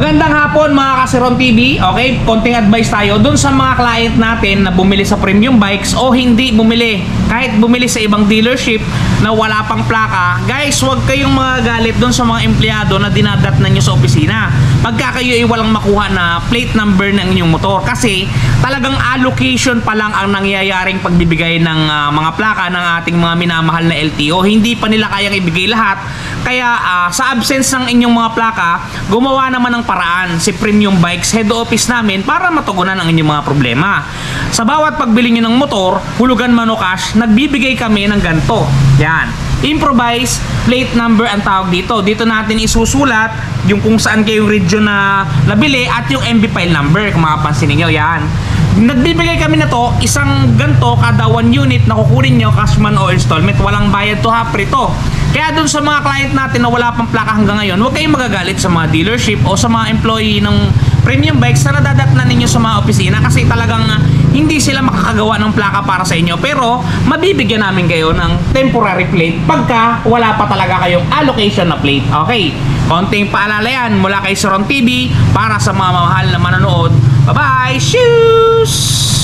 Magandang hapon mga Kasiron TV. Okay, konting advice tayo dun sa mga client natin na bumili sa premium bikes o hindi bumili. Kahit bumili sa ibang dealership na wala pang plaka. Guys, huwag kayong magagalit dun sa mga empleyado na dinadatnan nyo sa opisina pagka kayo ay walang makuha na plate number ng inyong motor. Kasi talagang allocation pa lang ang nangyayaring pagbibigay ng mga plaka ng ating mga minamahal na LTO. Hindi pa nila kayang ibigay lahat. Kaya sa absence ng inyong mga plaka, gumawa naman ng paraan si Premium Bikes head office namin para matugunan ang inyong mga problema. Sa bawat pagbili nyo ng motor, hulugan man o cash, nagbibigay kami ng ganito. Yan. Improvise plate number ang tawag dito. Dito natin isusulat yung kung saan kayong region na nabili at yung MB file number. Kung makapansin niyo, yan. Nagbibigay kami na to, isang ganto kada 1 unit na kukunin nyo, cash man o installment. Walang bayad to ha, prito. Kaya dun sa mga client natin na wala pang plaka hanggang ngayon, huwag kayong magagalit sa mga dealership o sa mga employee ng Premium Bikes na nadadatnan ninyo sa mga opisina kasi talagang hindi sila makakagawa ng plaka para sa inyo. Pero mabibigyan namin kayo ng temporary plate pagka wala pa talaga kayong allocation na plate. Okay, konting paalala yan mula kay Siron TV para sa mga mamahal na manonood. Bye-bye! Shoes!